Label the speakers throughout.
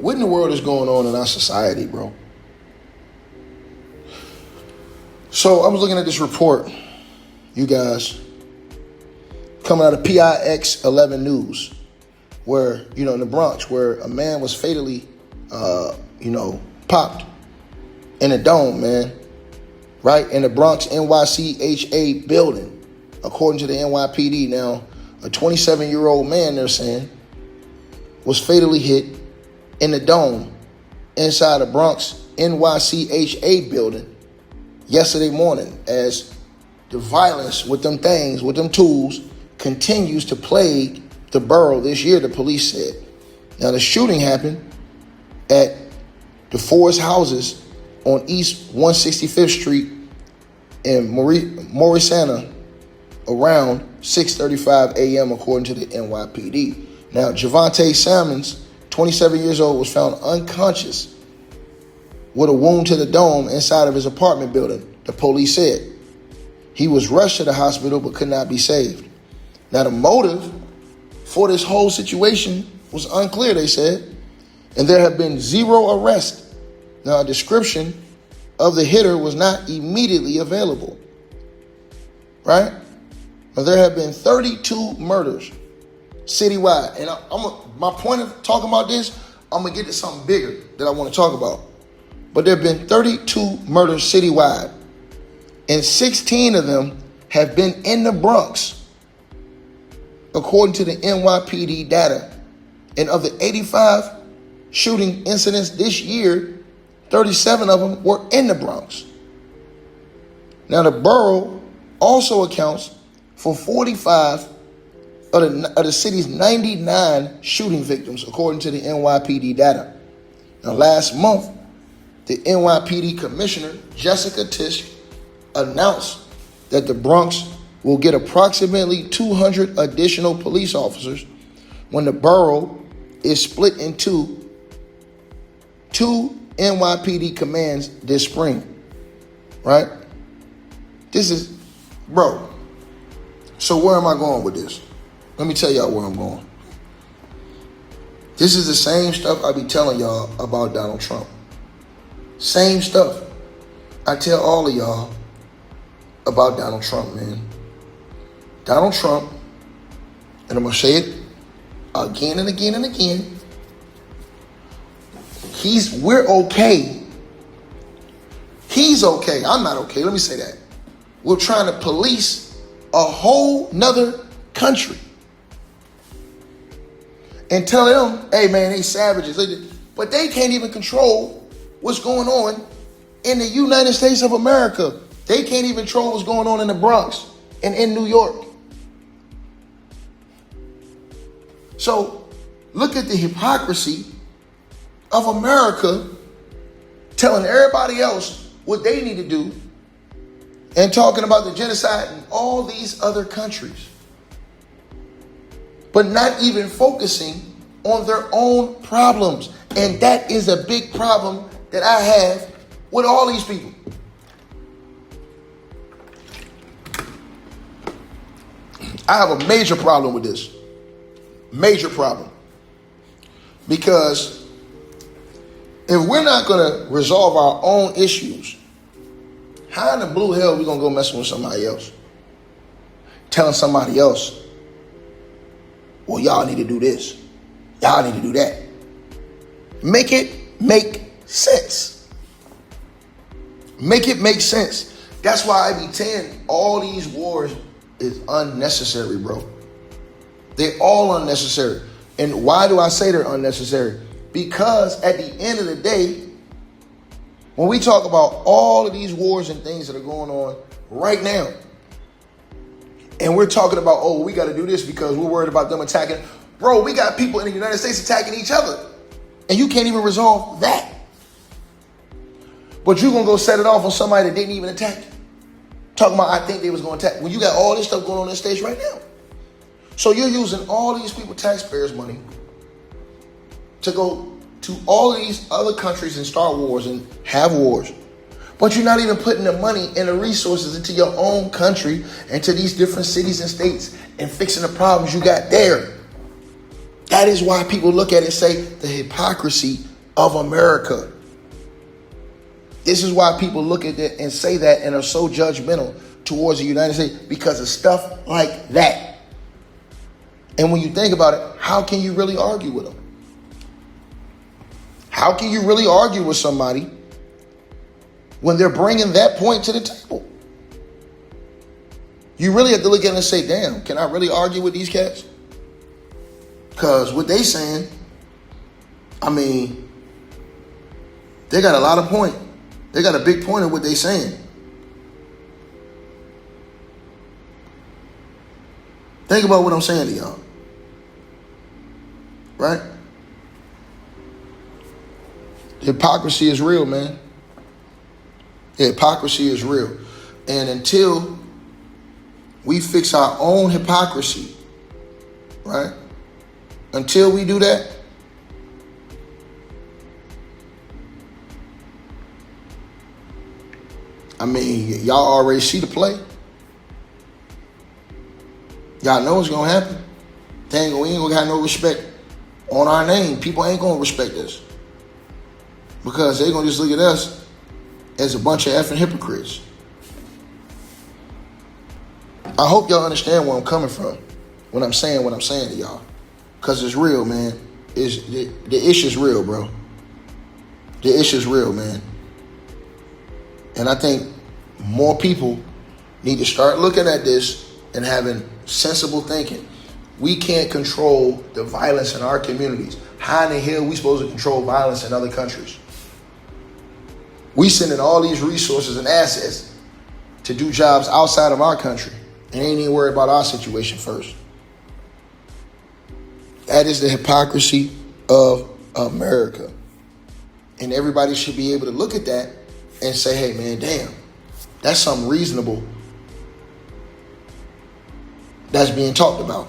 Speaker 1: What in the world is going on in our society, bro? So I was looking at this report, you guys, coming out of PIX 11 News, where, in the Bronx, where a man was fatally, popped in a dome, man, right? In the Bronx NYCHA building, according to the NYPD. Now, a 27-year-old man, they're saying, was fatally hit in the dome inside the Bronx NYCHA building yesterday morning as the violence with them things, with them tools, continues to plague the borough this year, the police said. Now, the shooting happened at the Forest Houses on East 165th Street in Morrisana around 6:35 a.m. according to the NYPD. Now, Javante Salmons, 27 years old, was found unconscious with a wound to the dome inside of his apartment building, the police said. He was rushed to the hospital but could not be saved. Now, the motive for this whole situation was unclear, they said, and there have been 0 arrests. Now, a description of the hitter was not immediately available, right? Now, there have been 32 murders citywide. And my point of talking about this, I'm going to get to something bigger that I want to talk about. But there have been 32 murders citywide, and 16 of them have been in the Bronx, according to the NYPD data. And of the 85 shooting incidents this year, 37 of them were in the Bronx. Now, the borough also accounts for 45 of the city's 99 shooting victims, according to the NYPD data. Now, last month, the NYPD Commissioner, Jessica Tisch, announced that the Bronx will get approximately 200 additional police officers when the borough is split into 2 NYPD commands this spring, right? This is, bro. So where am I going with this? Let me tell y'all where I'm going. This is the same stuff I be telling y'all about Donald Trump. Same stuff I tell all of y'all about Donald Trump, man. Donald Trump, and I'm going to say it again and again and again, we're okay. He's okay. I'm not okay. Let me say that. We're trying to police a whole nother country and tell them, hey, man, they savages. But they can't even control what's going on in the United States of America. They can't even control what's going on in the Bronx and in New York. So look at the hypocrisy of America telling everybody else what they need to do and talking about the genocide in all these other countries, but not even focusing on their own problems. And that is a big problem that I have with all these people. I have a major problem with this. Major problem. Because if we're not going to resolve our own issues, how in the blue hell are we going to go messing with somebody else? Telling somebody else, well, y'all need to do this. Y'all need to do that. Make it make sense. Make it make sense. That's why I be saying all these wars is unnecessary, bro. They're all unnecessary. And why do I say they're unnecessary? Because at the end of the day, when we talk about all of these wars and things that are going on right now, and we're talking about, oh, we got to do this because we're worried about them attacking. Bro, we got people in the United States attacking each other. And you can't even resolve that. But you're going to go set it off on somebody that didn't even attack you. Talking about, I think they was going to attack. When you got all this stuff going on in the States right now. So you're using all these people, taxpayers' money, to go to all of these other countries and start wars and have wars. But you're not even putting the money and the resources into your own country and to these different cities and states and fixing the problems you got there. That is why people look at it and say the hypocrisy of America. This is why people look at it and say that and are so judgmental towards the United States, because of stuff like that. And when you think about it, how can you really argue with them? How can you really argue with somebody when they're bringing that point to the table? You really have to look at it and say, damn, can I really argue with these cats? Because what they saying, I mean, they got a lot of point. They got a big point in what they saying. Think about what I'm saying to y'all. Right? The hypocrisy is real, man. The hypocrisy is real. And until we fix our own hypocrisy, right? Until we do that, I mean, y'all already see the play. Y'all know what's gonna happen. We ain't gonna have no respect on our name. People ain't gonna respect us, because they're gonna just look at us as a bunch of effing hypocrites. I hope y'all understand where I'm coming from when I'm saying what I'm saying to y'all, because it's real, man. The issue's real, bro. The issue's real, man. And I think more people need to start looking at this and having sensible thinking. We can't control the violence in our communities. How in the hell are we supposed to control violence in other countries? We sending all these resources and assets to do jobs outside of our country and ain't even worried about our situation first. That is the hypocrisy of America. And everybody should be able to look at that and say, hey, man, damn, that's something reasonable that's being talked about.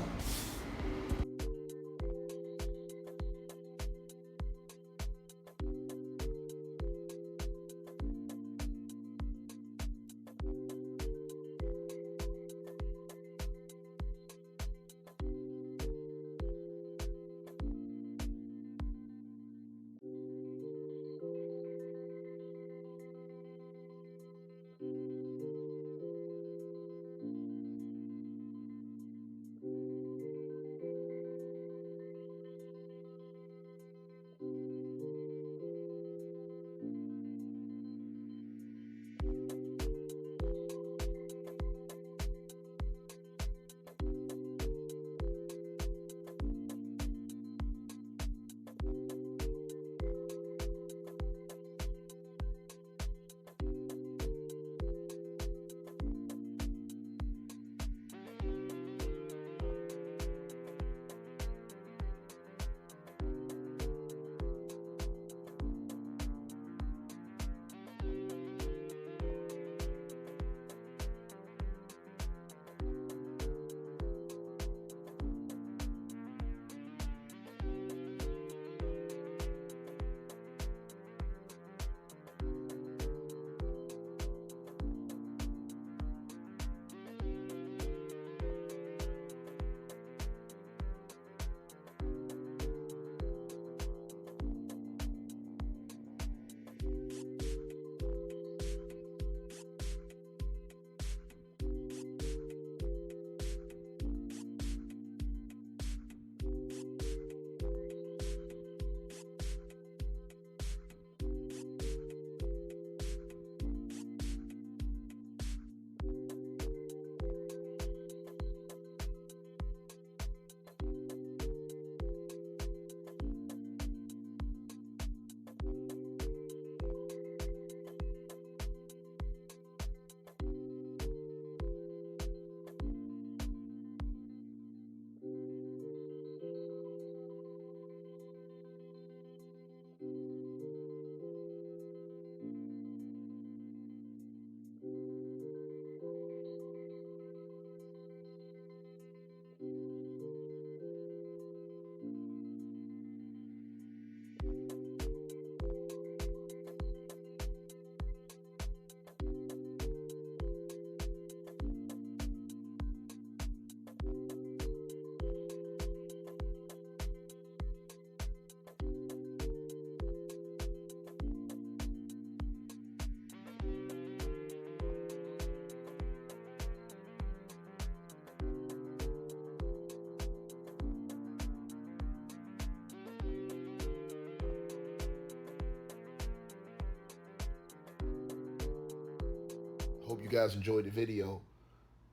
Speaker 1: Hope you guys enjoyed the video.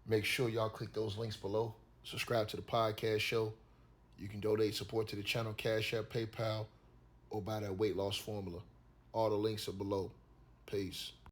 Speaker 1: Make sure y'all click those links below. Subscribe to the podcast show. You can donate support to the channel, Cash App, PayPal, or buy that weight loss formula. All the links are below. Peace.